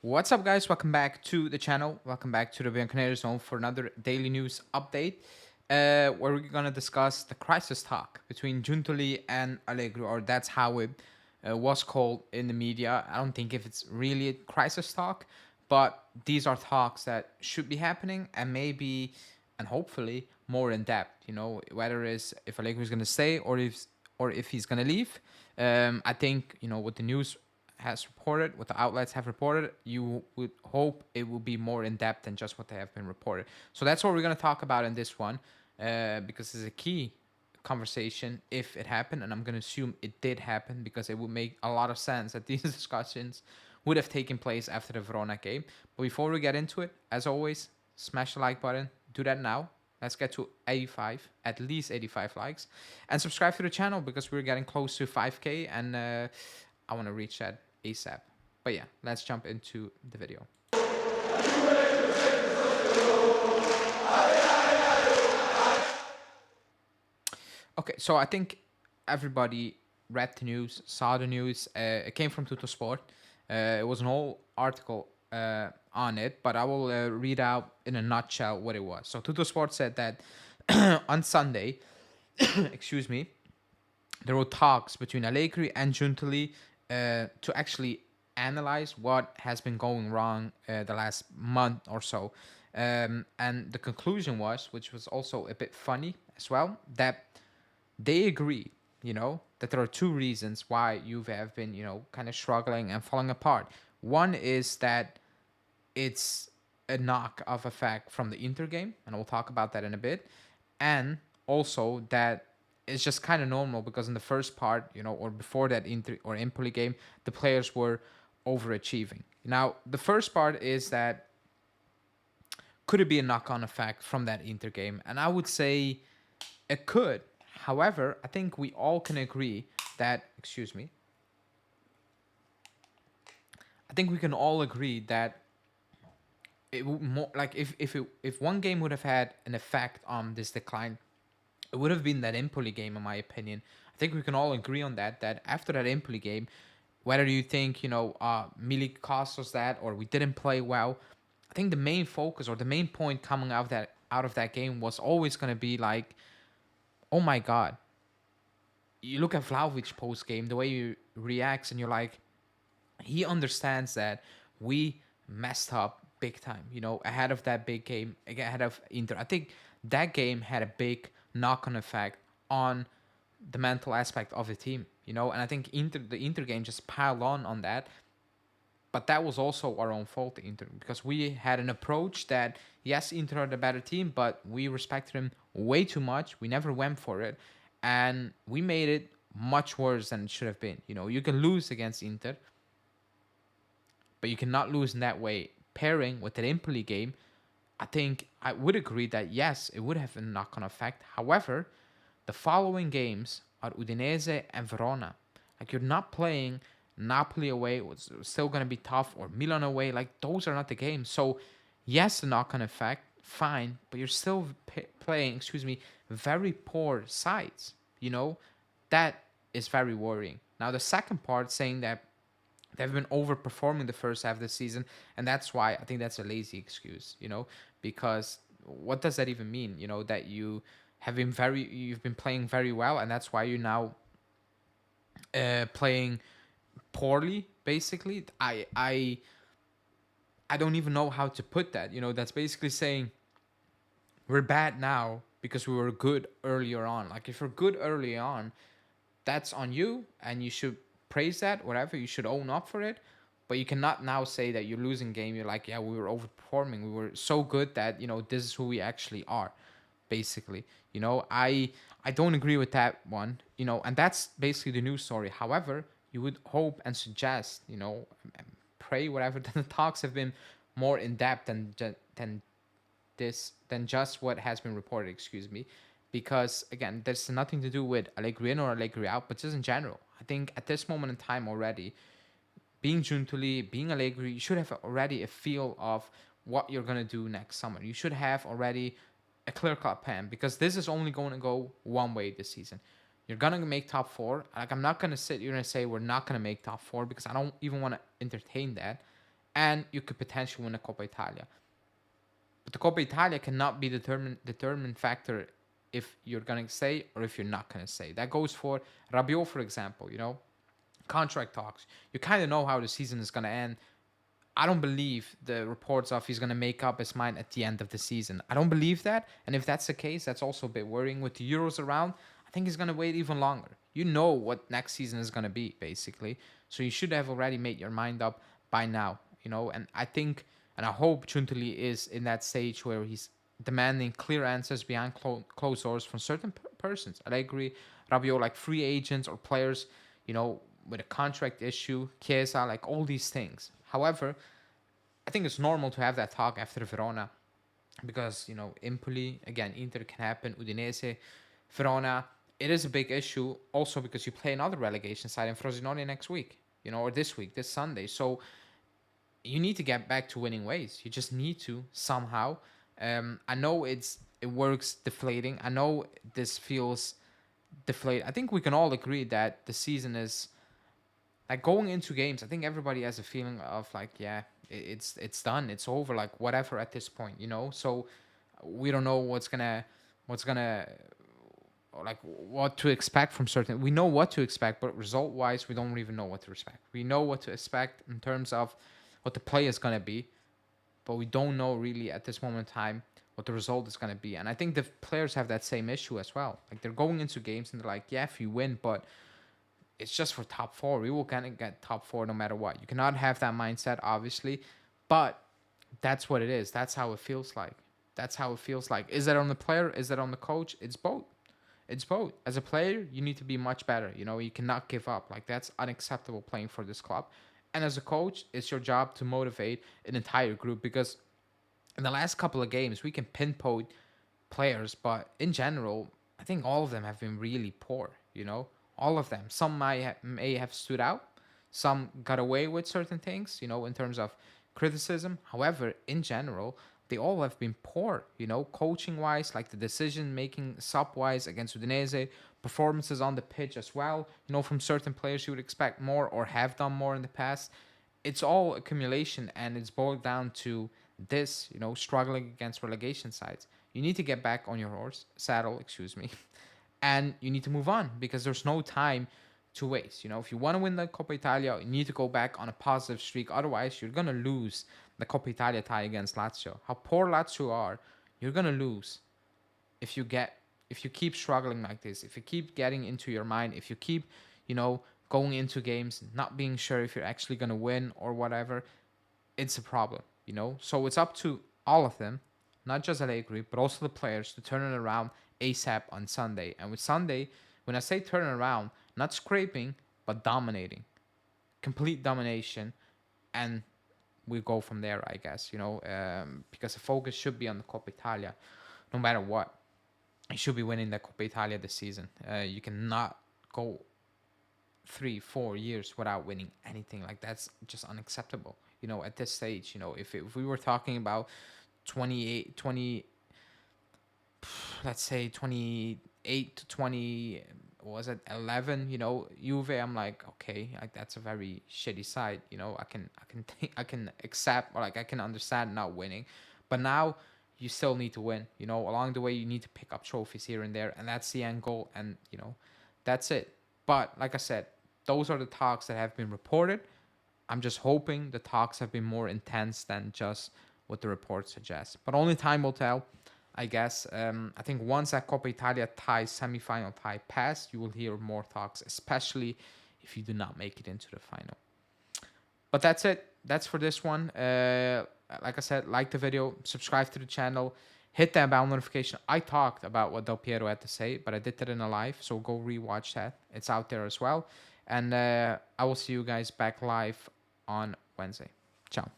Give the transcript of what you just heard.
What's up, guys? Welcome back to the channel. Welcome back to the Bianconero Zone for another daily news update, where we're gonna discuss the crisis talk between Giuntoli and Allegri, or that's how it was called in the media. I don't think if it's really a crisis talk, but these are talks that should be happening and maybe and hopefully more in depth. You know, whether it's if Allegri is gonna stay or if he's gonna leave. I think with the news has reported, what the outlets have reported, you would hope it will be more in depth than just what they have been reported. So that's what we're going to talk about in this one, because it's a key conversation if it happened, and I'm going to assume it did happen because it would make a lot of sense that these discussions would have taken place after the Verona game. But before we get into it, as always, smash the like button. Do that now. Let's get to 85, at least 85 likes, and subscribe to the channel because we're getting close to 5K, and I want to reach that ASAP. But yeah, let's jump into the video. Okay, so I think everybody read the news, saw the news. It came from Tuttosport. It was an whole article on it, but I will read out in a nutshell what it was. So Tuttosport said that on Sunday, excuse me, there were talks between Allegri and Giuntoli to actually analyze what has been going wrong the last month or so. And the conclusion was, which was also a bit funny as well, that they agree, that there are two reasons why Juve have been, kind of struggling and falling apart. One is that it's a knock of effect from the Inter game, and we'll talk about that in a bit. And also that it's just kind of normal because in the first part, or before that Inter or Empoli game, the players were overachieving. Now, the first part is that could it be a knock-on effect from that Inter game? And I would say it could. However, I think we all can agree that, excuse me, I think we can all agree that it would more like if one game would have had an effect on this decline, it would have been that Empoli game, in my opinion. I think we can all agree on that. That after that Empoli game, whether you think Milik cost us that or we didn't play well, I think the main focus or the main point coming out of that game was always going to be like, oh my god, you look at Vlahovic post game, the way he reacts, and you're like, he understands that we messed up big time, ahead of that big game, ahead of Inter. I think that game had a big knock-on effect on the mental aspect of the team, and I think the Inter game just piled on that. But that was also our own fault, Inter, because we had an approach that, yes, Inter are the better team, but we respected them way too much. We never went for it, and we made it much worse than it should have been. You can lose against Inter, but you cannot lose in that way. Pairing with the Empoli game, I think I would agree that yes, it would have a knock-on effect. However, the following games are Udinese and Verona. Like, you're not playing Napoli away, was still going to be tough, or Milan away. Like, those are not the games. So yes, the knock-on effect, fine, but you're still playing, very poor sides. That is very worrying. Now, the second part saying that they've been overperforming the first half of the season, and that's why I think that's a lazy excuse, because what does that even mean? That you've been playing very well, and that's why you're now playing poorly. Basically, I don't even know how to put that. That's basically saying we're bad now because we were good earlier on. Like, if you're good early on, that's on you, and you should praise that, whatever. You should own up for it. But you cannot now say that you're losing game. You're like, yeah, we were overperforming. We were so good that, this is who we actually are, basically. I don't agree with that one, and that's basically the news story. However, you would hope and suggest, pray, whatever, that the talks have been more in depth than just what has been reported, because again, there's nothing to do with Allegri in or Allegri out, but just in general. I think at this moment in time already, being Giuntoli, being Allegri, you should have already a feel of what you're going to do next summer. You should have already a clear-cut plan, because this is only going to go one way this season. You're going to make top four. Like, I'm not going to sit here and say we're not going to make top four, because I don't even want to entertain that. and you could potentially win a Coppa Italia. But the Coppa Italia cannot be determined factor if you're gonna stay or if you're not gonna stay. That goes for Rabiot, for example. Contract talks. You kind of know how the season is gonna end. I don't believe the reports of he's gonna make up his mind at the end of the season. I don't believe that, and if that's the case, that's also a bit worrying. With the Euros around, I think he's gonna wait even longer. You know what next season is gonna be, basically. So you should have already made your mind up by now. And I think and I hope Giuntoli is in that stage where he's demanding clear answers behind closed doors from certain persons. Allegri, Rabiot, like free agents or players, with a contract issue, Chiesa, like all these things. However, I think it's normal to have that talk after Verona because, Empoli, again, Inter can happen, Udinese, Verona. It is a big issue also because you play another relegation side in Frosinone next week, or this week, this Sunday. So you need to get back to winning ways. You just need to somehow. I know it works deflating. I know this feels deflated. I think we can all agree that the season is like going into games. I think everybody has a feeling of like, yeah, it's done. It's over. Like whatever at this point, So we don't know what's gonna like what to expect from certain. We know what to expect, but result wise, we don't even know what to expect. We know what to expect in terms of what the play is going to be, but we don't know really at this moment in time what the result is going to be. And I think the players have that same issue as well. Like they're going into games and they're like, yeah, if you win, but it's just for top four. We will kind of get top four no matter what. You cannot have that mindset, obviously, but that's what it is. That's how it feels like. That's how it feels like. Is that on the player? Is that on the coach? It's both. It's both. As a player, you need to be much better. You cannot give up. Like that's unacceptable playing for this club. And as a coach, it's your job to motivate an entire group because in the last couple of games, we can pinpoint players, but in general, I think all of them have been really poor, all of them. Some may have stood out, some got away with certain things, in terms of criticism. However, in general, they all have been poor, coaching wise, like the decision making sub wise against Udinese, performances on the pitch as well, from certain players you would expect more or have done more in the past. It's all accumulation and it's boiled down to this, struggling against relegation sides. You need to get back on your saddle, and you need to move on because there's no time to waste. If you want to win the Coppa Italia, you need to go back on a positive streak. Otherwise, you're going to lose the Coppa Italia tie against Lazio. How poor Lazio are, you're going to lose if you keep struggling like this, if you keep getting into your mind, if you keep, going into games, not being sure if you're actually going to win or whatever, it's a problem, So it's up to all of them, not just Allegri, but also the players to turn it around ASAP on Sunday. And with Sunday, when I say turn it around, not scraping, but dominating. Complete domination. And we go from there, I guess, because the focus should be on the Coppa Italia, no matter what. You should be winning the Coppa Italia this season. You cannot go 3-4 years without winning anything. Like that's just unacceptable. At this stage, if we were talking about 20, let's say 28 to 20, was it 11? Juve. I'm like, okay, like that's a very shitty side. I can accept or like I can understand not winning, but now you still need to win. Along the way you need to pick up trophies here and there, and that's the end goal. And that's it. But like I said, those are the talks that have been reported. I'm just hoping the talks have been more intense than just what the report suggests. But only time will tell, I guess. I think once that Coppa Italia semi-final tie passed, you will hear more talks, especially if you do not make it into the final. But that's it. That's for this one. Like I said, like the video, subscribe to the channel, hit that bell notification. I talked about what Del Piero had to say, but I did that in a live, so go rewatch that. It's out there as well. And I will see you guys back live on Wednesday. Ciao.